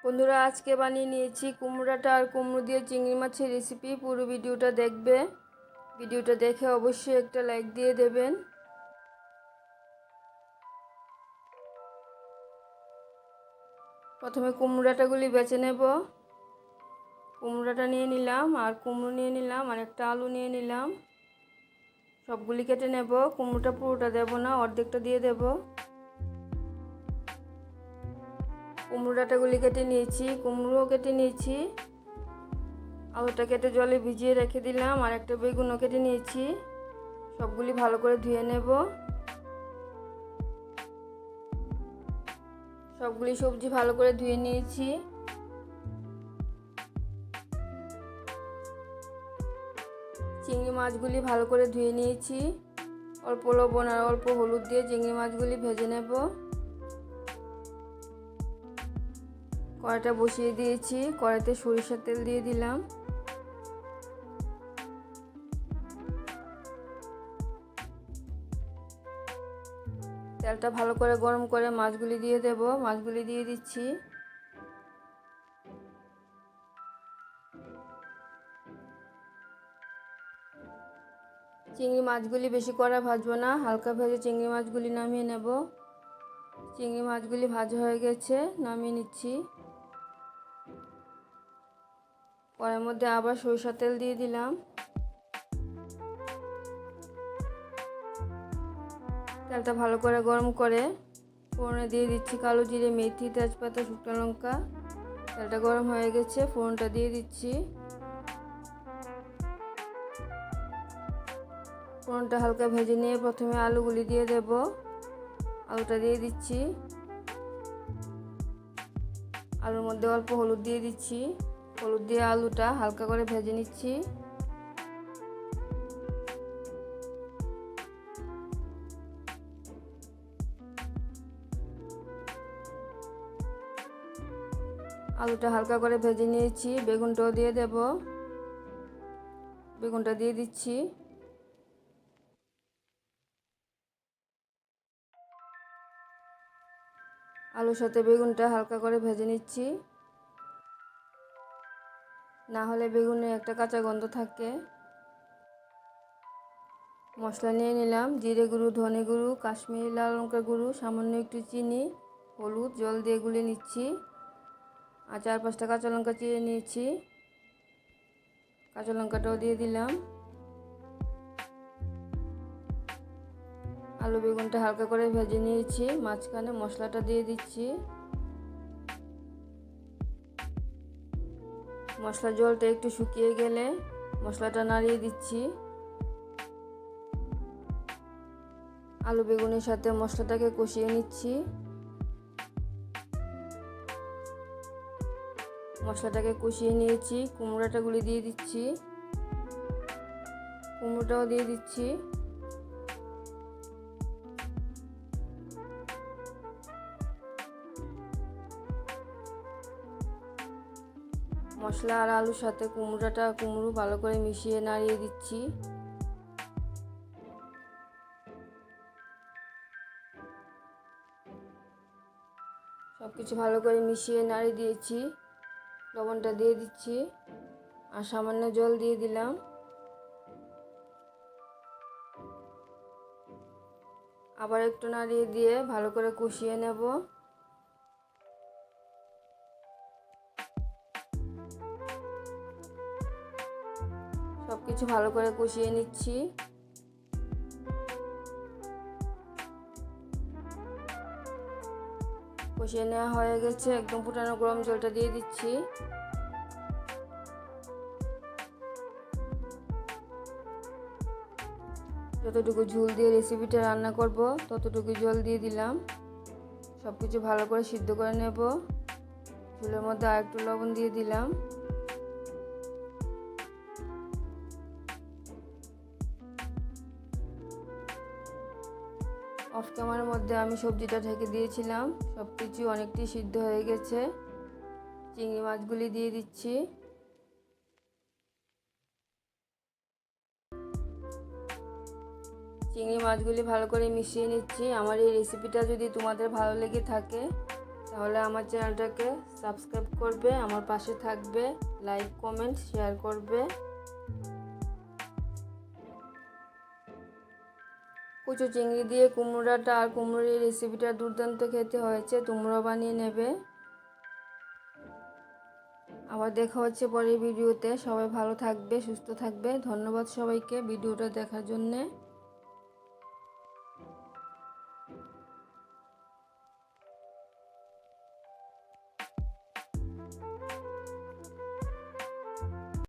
বন্ধুরা, আজকে বানিয়ে নিয়েছি কুমড়োটা আর কুমড়ো দিয়ে চিংড়ি মাছের রেসিপি। পুরো ভিডিওটা দেখবে। ভিডিওটা দেখে অবশ্যই একটা লাইক দিয়ে দেবেন। প্রথমে কুমড়োটাগুলি বেছে নেব। কুমড়োটা নিয়ে নিলাম, আর কুমড়ো নিয়ে নিলাম, আর একটা আলু নিয়ে নিলাম। সবগুলি কেটে নেব। কুমড়োটা পুরোটা দেব না, অর্ধেকটা দিয়ে দেব। কুমড়োটাগুলি কেটে নিয়েছি, কুমড়ো কেটে নিয়েছি। আলুটা কেটে জলে ভিজিয়ে রেখে দিলাম, আর একটা বেগুনও কেটে নিয়েছি। সবগুলি ভালো করে ধুয়ে নেব। সবগুলি সবজি ভালো করে ধুয়ে নিয়েছি। চিংড়ি মাছগুলি ভালো করে ধুয়ে নিয়েছি। অল্প লবণ আর অল্প হলুদ দিয়ে চিংড়ি মাছগুলি ভেজে নেব। কড়াইটা বসিয়ে দিয়েছি, কড়াইতে সরিষার তেল দিয়ে দিলাম। তেলটা ভালো করে গরম করে মাছগুলি দিয়ে দেব। মাছগুলি দিয়ে দিচ্ছি। চিংড়ি মাছগুলি বেশি কড়া ভাজবো না, হালকা ভেজে চিংড়ি মাছগুলি নামিয়ে নেব। চিংড়ি মাছগুলি ভাজা হয়ে গেছে, নামিয়ে নিচ্ছি। কড়াইয়ের মধ্যে আবার সরিষার তেল দিয়ে দিলাম। তেলটা ভালো করে গরম করে ফোড়নে দিয়ে দিচ্ছি কালো জিরে, মেথি, তেজপাতা, শুকনো লঙ্কা। তেলটা গরম হয়ে গেছে, ফোড়নটা দিয়ে দিচ্ছি। ফোড়নটা হালকা ভেজে নিয়ে প্রথমে আলুগুলি দিয়ে দেব। আলুটা দিয়ে দিচ্ছি। আলুর মধ্যে অল্প হলুদ দিয়ে দিচ্ছি। হলুদ দিয়ে আলুটা হালকা করে ভেজে নিচ্ছি। আলুটা হালকা করে ভেজে নিয়েছি। বেগুনটাও দিয়ে দেব। বেগুনটা দিয়ে দিচ্ছি। আলুর সাথে বেগুনটা হালকা করে ভেজে নিচ্ছি, না হলে বেগুনে একটা কাঁচা গন্ধ থাকে। মশলা নিয়ে নিলাম জিরে গুঁড়ো, ধনে গুঁড়ো, কাশ্মীরি লাল লঙ্কা গুঁড়ো, সামান্য একটু চিনি, হলুদ, জল দিয়ে গুলে নিচ্ছি। আর 4-5টা কাঁচা লঙ্কা চিড়ে নিয়েছি। কাঁচা লঙ্কাটাও দিয়ে দিলাম। আলু বেগুনটা হালকা করে ভেজে নিয়েছি। মাঝখানে মশলাটা দিয়ে দিচ্ছি। মশলার জলটা একটু শুকিয়ে গেলে মশলাটা নাড়িয়ে দিচ্ছি। আলু বেগুনের সাথে মশলাটাকে কষিয়ে নিচ্ছি। মশলাটাকে কষিয়ে নিয়েছি। কুমড়োটাগুলি দিয়ে দিচ্ছি। কুমড়োটাও দিয়ে দিচ্ছি। মশলা আর আলুর সাথে কুমড়ো ভালো করে মিশিয়ে নাড়িয়ে দিচ্ছি। সব কিছু ভালো করে মিশিয়ে নাড়িয়ে দিয়েছি। লবণটা দিয়ে দিচ্ছি, আর সামান্য জল দিয়ে দিলাম। আবার একটু নাড়িয়ে দিয়ে ভালো করে কষিয়ে নেব। সব কিছু ভালো করে কষিয়ে নিচ্ছি। কষিয়ে নেওয়া হয়ে গেছে, একদম ফুটানো গরম জলটা দিয়ে দিচ্ছি। যতটুকু ঝোল দিয়ে রেসিপিটা রান্না করব ততটুকু জল দিয়ে দিলাম। সব কিছু ভালো করে সিদ্ধ করে নেব। ঝোলের মধ্যে আর একটু লবণ দিয়ে দিলাম। অফ ক্যামেরার মধ্যে আমি সবজিটা ঢেকে দিয়েছিলাম। সব কিছু অনেকটাই সিদ্ধ হয়ে গেছে। চিংড়ি মাছগুলি দিয়ে দিচ্ছি। চিংড়ি মাছগুলি ভালো করে মিশিয়ে নিচ্ছি। আমার এই রেসিপিটা যদি তোমাদের ভালো লেগে থাকে তাহলে আমার চ্যানেলটাকে সাবস্ক্রাইব করবে, আমার পাশে থাকবে, লাইক কমেন্ট শেয়ার করবে। কুচো চিংড়ি দিয়ে কুমড়োটা আর কুমড়োর এই রেসিপিটা দুর্দান্ত খেতে হয়েছে, তোমরাও বানিয়ে নেবে। আবার দেখা হচ্ছে পরের ভিডিওতে। সবাই ভালো থাকবে, সুস্থ থাকবে। ধন্যবাদ সবাইকে ভিডিওটা দেখার জন্যে।